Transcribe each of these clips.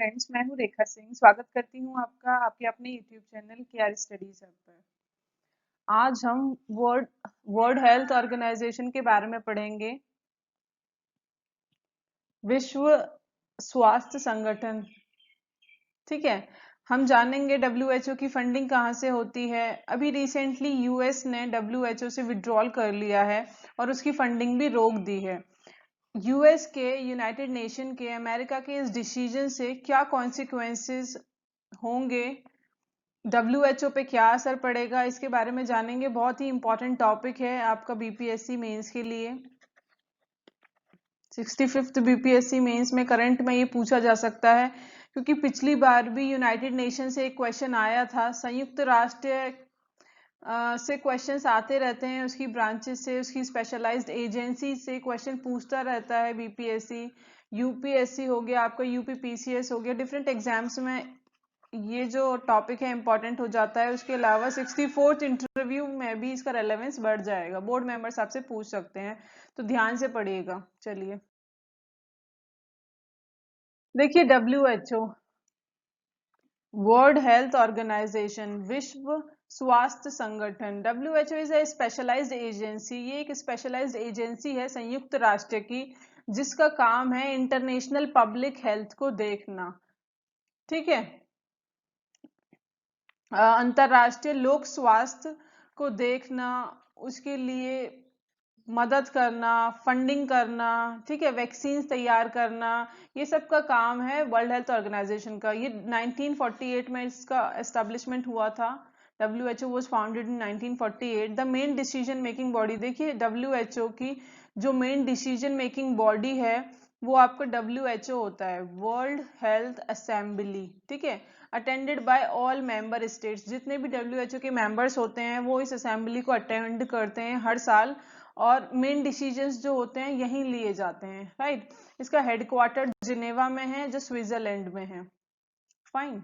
Friends, मैं हूँ रेखा सिंह। स्वागत करती हूँ आपका आपके अपने YouTube channel KR studies hub पर। आज हम वर्ल्ड वर्ल्ड हेल्थ ऑर्गेनाइजेशन के बारे में पढ़ेंगे। विश्व स्वास्थ्य संगठन, ठीक है। हम जानेंगे डब्ल्यूएचओ की फंडिंग कहाँ से होती है। अभी रिसेंटली यूएस ने डब्ल्यूएचओ से विड्रॉल कर लिया है और उसकी फंडिंग भी रोक दी है। यूएस के, यूनाइटेड नेशन के, अमेरिका के इस डिसीजन से क्या कॉन्सिक्वेंसेस होंगे, डब्ल्यूएचओ पे क्या असर पड़ेगा, इसके बारे में जानेंगे। बहुत ही इंपॉर्टेंट टॉपिक है आपका बीपीएससी मेंस के लिए। 65th बीपीएससी मेंस में करंट में ये पूछा जा सकता है, क्योंकि पिछली बार भी यूनाइटेड नेशन से एक क्वेश्चन आया था। संयुक्त राष्ट्र से क्वेश्चंस आते रहते हैं, उसकी ब्रांचेस से, उसकी स्पेशलाइज्ड एजेंसी से क्वेश्चन पूछता रहता है बीपीएससी। यूपीएससी हो गया आपका, यूपीपीसीएस हो गया, डिफरेंट एग्जाम्स में ये जो टॉपिक है इंपॉर्टेंट हो जाता है। उसके अलावा 64th इंटरव्यू में भी इसका रेलेवेंस बढ़ जाएगा। बोर्ड मेंबर्स आपसे पूछ सकते हैं, तो ध्यान से पढ़िएगा। चलिए देखिए, डब्ल्यूएचओ वर्ल्ड हेल्थ ऑर्गेनाइजेशन, विश्व स्वास्थ्य संगठन। WHO is a specialised agency. ये एक स्पेशलाइज्ड एजेंसी है संयुक्त राष्ट्र की, जिसका काम है इंटरनेशनल पब्लिक हेल्थ को देखना, ठीक है। अंतरराष्ट्रीय लोक स्वास्थ्य को देखना, उसके लिए मदद करना, फंडिंग करना, ठीक है, वैक्सीन तैयार करना, ये सब का काम है वर्ल्ड हेल्थ ऑर्गेनाइजेशन का। ये 1948 में इसका एस्टेब्लिशमेंट हुआ था। WHO was founded in 1948। The main decision making body, देखिए WHO की जो मेन डिसीजन मेकिंग बॉडी है वो आपका WHO होता है, वर्ल्ड हेल्थ असेंबली, ठीक है। Attended by all member states. जितने भी WHO के मेंबर्स होते हैं वो इस असेंबली को अटेंड करते हैं हर साल, और मेन डिसीजंस जो होते हैं यहीं लिए जाते हैं, राइट। इसका हेडक्वार्टर जिनेवा में है, जो स्विट्जरलैंड में है। फाइन।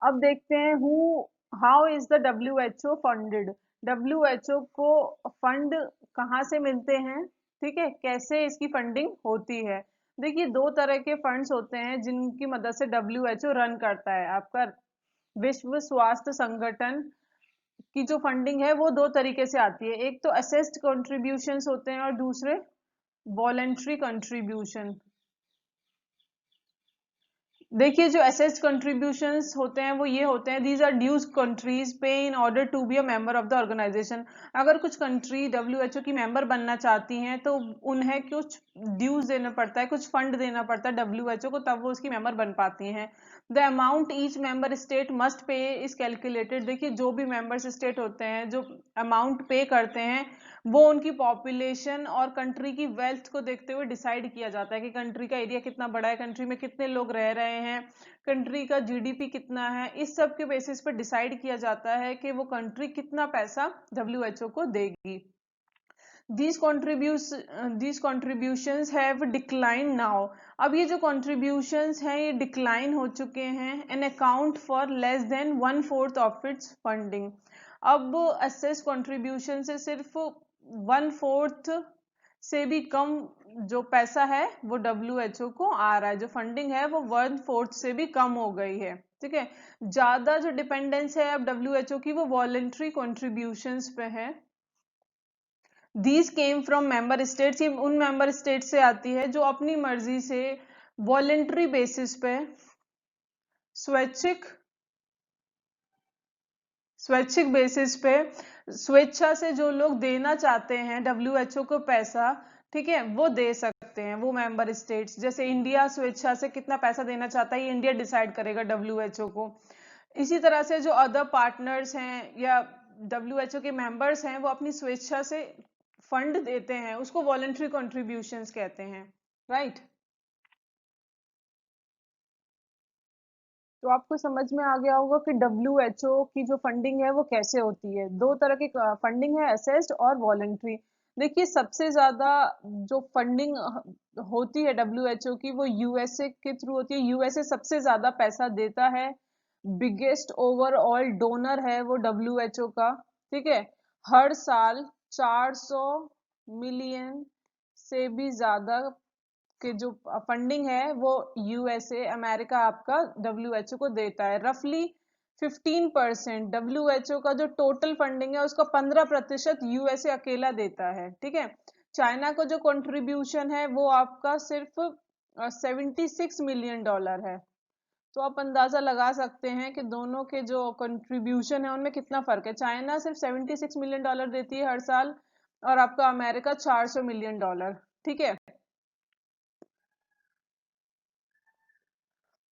अब देखते हैं how is the WHO funded. WHO को फंड कहाँ से मिलते हैं, ठीक है, कैसे इसकी फंडिंग होती है। देखिए, दो तरह के फंड्स होते हैं जिनकी मदद से WHO रन करता है। आपका विश्व स्वास्थ्य संगठन की जो फंडिंग है वो दो तरीके से आती है। एक तो असेस्ड कंट्रीब्यूशंस होते हैं और दूसरे वॉलेंट्री कंट्रीब्यूशन। देखिए, जो असेस्ड कंट्रीब्यूशंस होते हैं वो ये होते हैं, these are dues countries pay in order to be a member of the organisation. अगर कुछ कंट्री डब्ल्यूएचओ की मेंबर बनना चाहती हैं तो उन्हें कुछ ड्यूज देना पड़ता है, कुछ फंड देना पड़ता है डब्ल्यूएचओ को, तब वो उसकी मेंबर बन पाती हैं। The amount each member state must pay is calculated. देखिए, जो भी मेंबर्स स्टेट होते हैं जो अमाउंट पे करते हैं वो उनकी पॉपुलेशन और कंट्री की वेल्थ को देखते हुए डिसाइड किया जाता है कि कंट्री का एरिया कितना बड़ा है, कंट्री में कितने लोग रह रहे हैं, कंट्री का जीडीपी कितना है। इस सब के बेसिस पर डिसाइड किया जाता है कि वो कंट्री कितना पैसा डब्ल्यूएचओ को देगी। these contributions have declined now। अब ये जो contributions हैं ये decline हो चुके हैं, and account for less than 1/4 of its funding। अब assess contribution से सिर्फ 1/4 से भी कम जो पैसा है वो WHO को आ रहा है। जो फंडिंग है वो 1/4 से भी कम हो गई है, ठीक है। ज्यादा जो डिपेंडेंस है अब WHO की वो वॉलेंट्री कॉन्ट्रीब्यूशंस पे है। These came from member states. ये उन मेंबर स्टेट से आती है जो अपनी मर्जी से वॉलेंट्री बेसिस पे, स्वैच्छिक स्वैच्छिक बेसिस पे, स्वेच्छा से जो लोग देना चाहते हैं डब्ल्यूएचओ को पैसा, ठीक है, वो दे सकते हैं। वो मेंबर स्टेट्स, जैसे इंडिया स्वेच्छा से कितना पैसा देना चाहता है ये इंडिया डिसाइड करेगा डब्ल्यूएचओ को। इसी तरह से जो अदर पार्टनर्स हैं या डब्ल्यूएचओ के मेंबर्स हैं वो अपनी स्वेच्छा से फंड देते हैं, उसको वॉलेंट्री कॉन्ट्रीब्यूशंस कहते हैं, राइट। तो आपको समझ में आ गया होगा कि WHO की जो फंडिंग है वो कैसे होती है। दो तरह की फंडिंग है, असेस्ड और वॉलेंट्री। देखिए, सबसे ज्यादा जो फंडिंग होती है WHO की वो यूएसए के थ्रू होती है। यूएसए सबसे ज्यादा पैसा देता है, बिगेस्ट ओवरऑल डोनर है वो WHO का, ठीक है। हर साल 400 मिलियन से भी ज्यादा के जो फंडिंग है वो यूएसए अमेरिका आपका डब्ल्यूएचओ को देता है। रफली 15% डब्ल्यूएचओ का जो टोटल फंडिंग है उसका 15% यूएसए अकेला देता है। ठीक है, चाइना का जो कंट्रीब्यूशन है वो आपका सिर्फ $76 मिलियन है। तो आप अंदाजा लगा सकते हैं कि दोनों के जो कंट्रीब्यूशन है उनमें कितना फर्क है। चाइना सिर्फ $76 मिलियन देती है हर साल और आपका अमेरिका $400 मिलियन। ठीक है,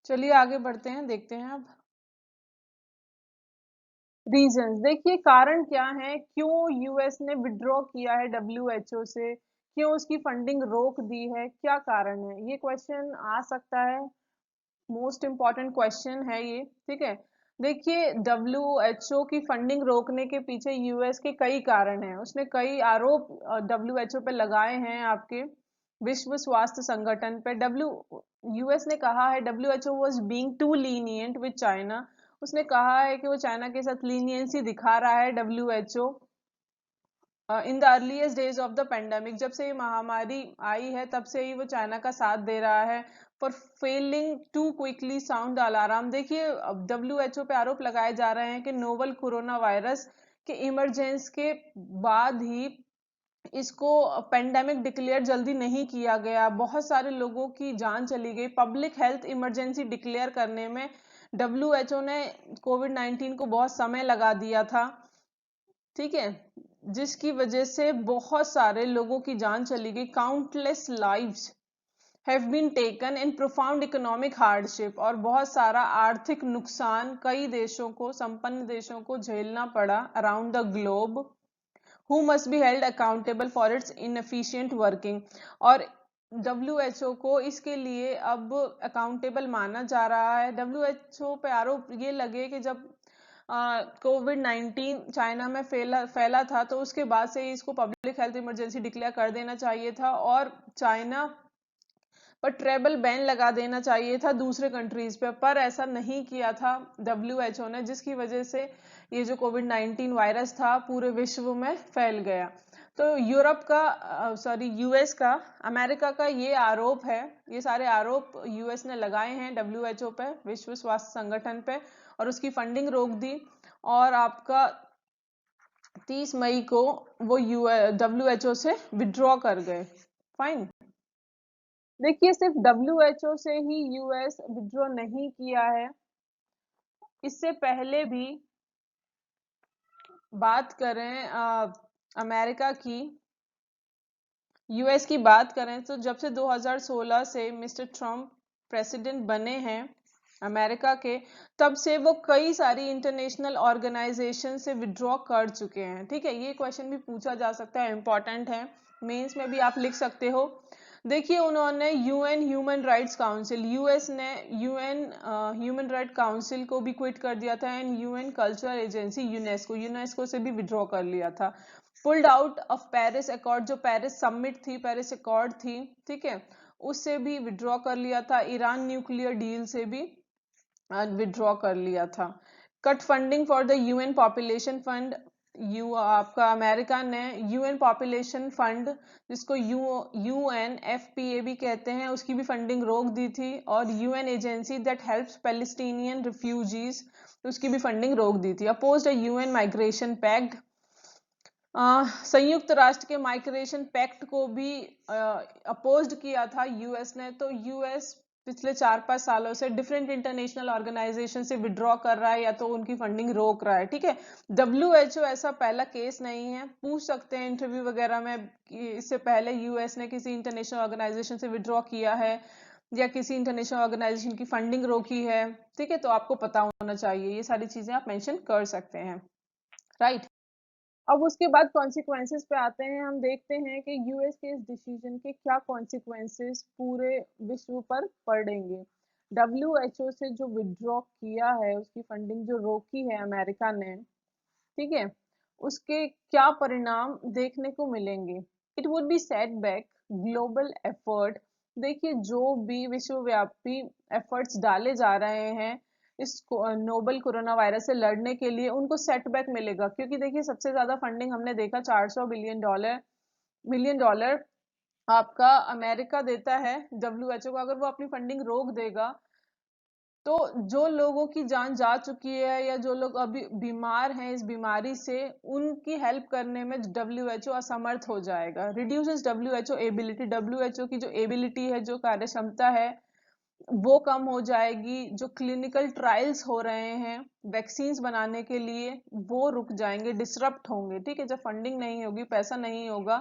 चलिए आगे बढ़ते हैं, देखते हैं अब रीजंस। देखिए कारण क्या है, क्यों यूएस ने विड्रॉ किया है डब्ल्यूएचओ से, क्यों उसकी फंडिंग रोक दी है, क्या कारण है, ये क्वेश्चन आ सकता है। मोस्ट इम्पॉर्टेंट क्वेश्चन है ये। ठीक है, देखिए डब्ल्यूएचओ की फंडिंग रोकने के पीछे यूएस के कई कारण हैं। उसने कई आरोप डब्ल्यूएचओ पे लगाए हैं, आपके विश्व स्वास्थ्य संगठन पे। यूएस ने कहा है WHO was being too lenient with China. उसने कहा है कि वो चाइना के साथ लीनियंसी दिखा रहा है WHO in the earliest days of the pandemic. जब से ये महामारी आई है तब से ही वो चाइना का साथ दे रहा है for failing to quickly sound alarm. देखिए डब्ल्यूएचओ पे आरोप लगाए जा रहे हैं कि नोवल कोरोना वायरस के इमरजेंस के बाद ही इसको पेंडेमिक डिक्लेयर जल्दी नहीं किया गया, बहुत सारे लोगों की जान चली गई। पब्लिक हेल्थ इमरजेंसी डिक्लेयर करने में डब्ल्यूएचओ ने कोविड-19 को बहुत समय लगा दिया था। ठीक है, जिसकी वजह से बहुत सारे लोगों की जान चली गई। Countless lives have been taken in profound economic hardship, और बहुत सारा आर्थिक नुकसान कई देशों को, संपन्न देशों को झेलना पड़ा around the globe, who must be held accountable for its inefficient working। और डब्ल्यूएचओ को इसके लिए अब अकाउंटेबल माना जा रहा है। डब्ल्यूएचओ पे आरोप ये लगे कि जब कोविड-19 चाइना में फैला था तो उसके बाद से इसको पब्लिक हेल्थ इमरजेंसी डिक्लेयर कर देना चाहिए था और चाइना पर ट्रेवल बैन लगा देना चाहिए था दूसरे कंट्रीज पे, पर ऐसा नहीं किया था डब्ल्यूएचओ ने, जिसकी वजह से ये जो कोविड-19 वायरस था पूरे विश्व में फैल गया। तो यूरोप का यूएस का, अमेरिका का ये आरोप है, ये सारे आरोप यूएस ने लगाए हैं डब्ल्यूएचओ पे, विश्व स्वास्थ्य संगठन पे, और उसकी फंडिंग रोक दी। और आपका 30 मई को वो डब्ल्यूएचओ से विड्रॉ कर गए। फाइन, देखिए सिर्फ डब्ल्यूएचओ से ही यूएस विड्रॉ नहीं किया है, इससे पहले भी बात करें अमेरिका की, यूएस की बात करें तो जब से 2016 से मिस्टर ट्रम्प प्रेसिडेंट बने हैं अमेरिका के, तब से वो कई सारी इंटरनेशनल ऑर्गेनाइजेशन से विड्रॉ कर चुके हैं। ठीक है, ये क्वेश्चन भी पूछा जा सकता है, इंपॉर्टेंट है, मेंस में भी आप लिख सकते हो। देखिए उन्होंने UN human rights council, US ने यूएन ह्यूमन राइट काउंसिल को भी क्विट कर दिया था, and UN cultural agency UNESCO से भी विड्रॉ कर लिया था। Pulled out of Paris accord, जो पेरिस समिट थी, पेरिस अकॉर्ड थी, ठीक है, उससे भी विड्रॉ कर लिया था। ईरान न्यूक्लियर डील से भी विड्रॉ कर लिया था। Cut funding for the UN population fund, आपका अमेरिका ने यूएन पॉपुलेशन फंड, जिसको यूएनएफपीए भी कहते हैं, उसकी भी फंडिंग रोक दी थी। और UN agency that helps Palestinian refugees, उसकी भी फंडिंग रोक दी थी। अपोज्ड अ यूएन माइग्रेशन पैक्ट, संयुक्त राष्ट्र के माइग्रेशन पैक्ट को भी अपोज्ड किया था यूएस ने। तो यूएस पिछले 4-5 सालों से डिफरेंट इंटरनेशनल ऑर्गेनाइजेशन से विड्रॉ कर रहा है या तो उनकी फंडिंग रोक रहा है। ठीक है, डब्ल्यूएचओ ऐसा पहला केस नहीं है, पूछ सकते हैं इंटरव्यू वगैरह में कि इससे पहले यूएस ने किसी इंटरनेशनल ऑर्गेनाइजेशन से विड्रॉ किया है या किसी इंटरनेशनल ऑर्गेनाइजेशन की फंडिंग रोकी है। ठीक है, तो आपको पता होना चाहिए, ये सारी चीजें आप मेंशन कर सकते हैं, राइट। अब उसके बाद कॉन्सिक्वेंसेस पे आते हैं। हम देखते हैं कि यूएस के इस डिसीजन के क्या कॉन्सिक्वेंसेस पूरे विश्व पर पड़ेंगे। डब्ल्यूएचओ से जो विड्रॉ किया है, उसकी फंडिंग जो रोकी है अमेरिका ने, ठीक है, उसके क्या परिणाम देखने को मिलेंगे। It would be setback global effort. देखिए जो भी विश्वव्यापी एफर्ट्स डाले जा रहे हैं इस नोबल कोरोना वायरस से लड़ने के लिए, उनको सेटबैक मिलेगा, क्योंकि देखिए सबसे ज्यादा फंडिंग हमने देखा $400 मिलियन आपका अमेरिका देता है WHO को, अगर वो अपनी फंडिंग रोक देगा तो जो लोगों की जान जा चुकी है या जो लोग अभी बीमार हैं इस बीमारी से, उनकी हेल्प करने में WHO असमर्थ हो जाएगा। रिड्यूसेस WHO एबिलिटी, WHO की जो एबिलिटी है, जो कार्य क्षमता है, वो कम हो जाएगी। जो क्लिनिकल ट्रायल्स हो रहे हैं वैक्सीन्स बनाने के लिए, वो रुक जाएंगे, डिसरप्ट होंगे। ठीक है, जब फंडिंग नहीं होगी, पैसा नहीं होगा,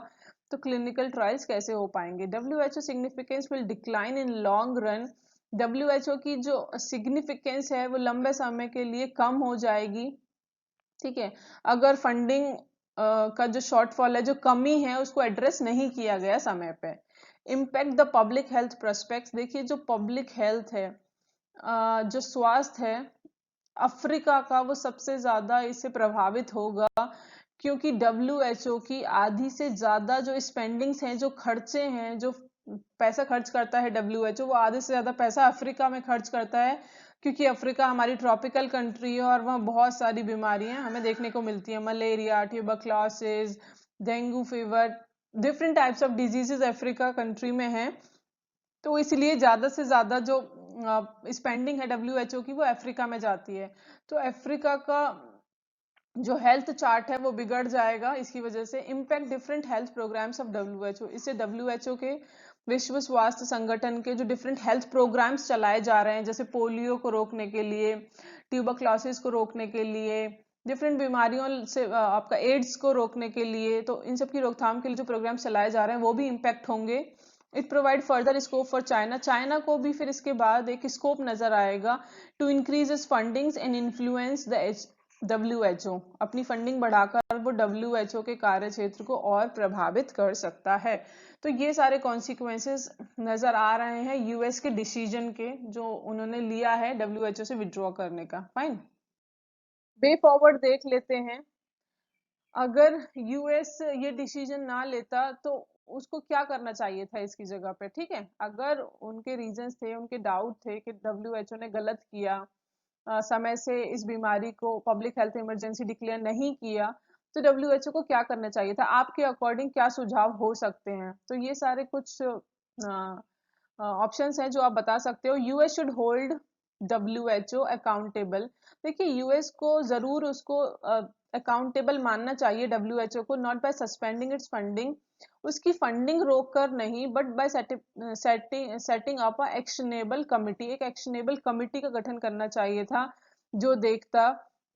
तो क्लिनिकल ट्रायल्स कैसे हो पाएंगे। WHO significance will decline in long run. WHO की जो सिग्निफिकेंस है वो लंबे समय के लिए कम हो जाएगी। ठीक है, अगर फंडिंग का जो शॉर्टफॉल है, जो कमी है, उसको एड्रेस नहीं किया गया समय पे। Impact the public health prospects, देखिए जो पब्लिक हेल्थ है, जो स्वास्थ्य है अफ्रीका का, वो सबसे ज्यादा इससे प्रभावित होगा, क्योंकि WHO की आधी से ज्यादा जो स्पेंडिंग्स हैं, जो खर्चे हैं, जो पैसा खर्च करता है WHO, वो आधे से ज्यादा पैसा अफ्रीका में खर्च करता है, क्योंकि अफ्रीका हमारी ट्रॉपिकल कंट्री है और वहाँ बहुत सारी बीमारियां हमें देखने को मिलती हैं, malaria, tuberculosis, dengue fever, different types of diseases Africa country में हैं। तो इसलिए ज्यादा से ज्यादा जो स्पेंडिंग है WHO की, वो अफ्रीका में जाती है। तो अफ्रीका का जो हेल्थ चार्ट है वो बिगड़ जाएगा इसकी वजह से। Impact different health programmes of WHO, इससे WHO के, विश्व स्वास्थ्य संगठन के जो डिफरेंट हेल्थ प्रोग्राम्स चलाए जा रहे हैं, जैसे पोलियो को रोकने के लिए, ट्यूबरक्लोसिस को रोकने के लिए, डिफरेंट बीमारियों से आपका एड्स को रोकने के लिए, तो इन सब की रोकथाम के लिए जो प्रोग्राम चलाए जा रहे हैं वो भी इम्पैक्ट होंगे। It provide further scope for China, China को भी फिर इसके बाद एक स्कोप नजर आएगा to increase its fundings and influence the WHO, अपनी फंडिंग बढ़ाकर वो WHO के कार्य क्षेत्र को और प्रभावित कर सकता है। तो ये सारे कॉन्सिक्वेंसेस नजर आ रहे हैं US के डिसीजन के, जो उन्होंने लिया है WHO से विड्रॉ करने का। फाइन, वे फॉरवर्ड देख लेते हैं। अगर US ये डिसीजन ना लेता तो उसको क्या करना चाहिए था इसकी जगह पे। ठीक है, अगर उनके रीजंस थे, उनके डाउट थे कि WHO ने गलत किया, समय से इस बीमारी को पब्लिक हेल्थ इमरजेंसी डिक्लेयर नहीं किया, तो WHO को क्या करना चाहिए था, आपके अकॉर्डिंग क्या सुझाव हो सकते हैं। तो ये सारे कुछ ऑप्शंस हैं जो आप बता सकते हो। US should hold WHO accountable, देखिए US को जरूर उसको अकाउंटेबल मानना चाहिए WHO को, not by suspending its funding, उसकी फंडिंग रोक कर नहीं, but by setting up a actionable committee, एक एक्शनेबल कमिटी का गठन करना चाहिए था, जो देखता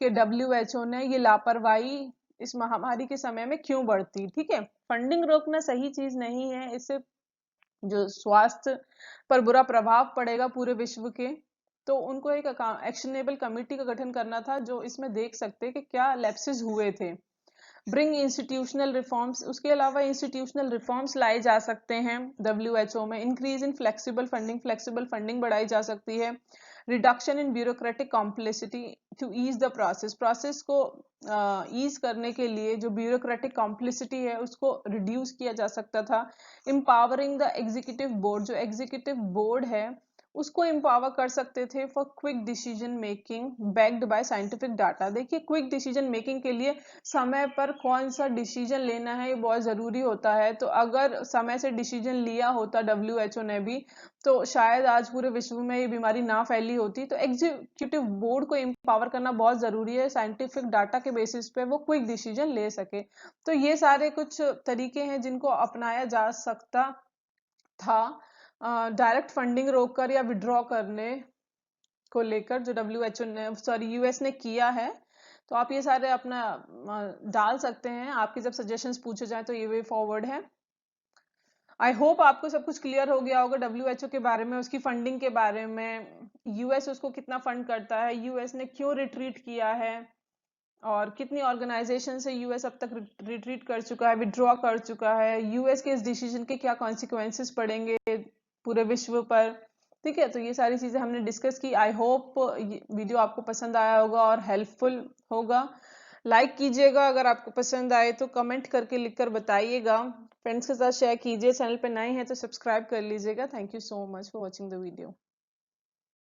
कि WHO ने ये लापरवाही इस महामारी के समय में क्यों बढ़ती। ठीक है, फंडिंग रोकना सही चीज नहीं है, इससे जो स्वास्थ्य पर बुरा प्रभाव पड़ेगा पूरे विश्व के। तो उनको एक एक्शनेबल कमिटी का गठन करना था, जो इसमें देख सकते कि क्या लैप्सेस हुए थे। ब्रिंग इंस्टीट्यूशनल रिफॉर्म्स, उसके अलावा इंस्टीट्यूशनल रिफॉर्म्स लाए जा सकते हैं WHO में। इंक्रीज इन फ्लेक्सिबल फंडिंग बढ़ाई जा सकती है। Reduction in bureaucratic complexity to ease the process को ईज करने के लिए जो ब्यूरोक्रेटिक कॉम्प्लेक्सिटी है उसको रिड्यूस किया जा सकता था। एम्पावरिंग द एग्जीक्यूटिव बोर्ड, जो एग्जीक्यूटिव बोर्ड है उसको एम्पावर कर सकते थे for quick decision making backed by scientific data. देखिए, क्विक डिसीजन मेकिंग के लिए समय पर कौन सा डिसीजन लेना है ये बहुत जरूरी होता है। तो अगर समय से डिसीजन लिया होता WHO ने भी, तो शायद आज पूरे विश्व में ये बीमारी ना फैली होती। तो एग्जीक्यूटिव बोर्ड को एम्पावर करना बहुत जरूरी है, साइंटिफिक डाटा के बेसिस पे वो क्विक डिसीजन ले सके। तो ये सारे कुछ तरीके हैं जिनको अपनाया जा सकता था डायरेक्ट फंडिंग रोककर या विड्रॉ करने को लेकर, जो WHO ने, सॉरी, US ने किया है। तो आप ये सारे अपना डाल सकते हैं, आपके जब सजेशंस पूछे जाए तो ये वे फॉरवर्ड है। आई होप आपको सब कुछ क्लियर हो गया होगा WHO के बारे में, उसकी फंडिंग के बारे में, US उसको कितना फंड करता है, US ने क्यों रिट्रीट किया है, और कितनी ऑर्गेनाइजेशन से US अब तक रिट्रीट कर चुका है, विड्रॉ कर चुका है, US के इस डिसीजन के क्या कॉन्सिक्वेंसेस पड़ेंगे पूरे विश्व पर। ठीक है, तो ये सारी चीजें हमने डिस्कस की। आई होप वीडियो आपको पसंद आया होगा और हेल्पफुल होगा। लाइक कीजिएगा अगर आपको पसंद आए तो, कमेंट करके लिखकर बताइएगा, फ्रेंड्स के साथ शेयर कीजिए, चैनल पर नए हैं तो सब्सक्राइब कर लीजिएगा। Thank you so much for watching the video.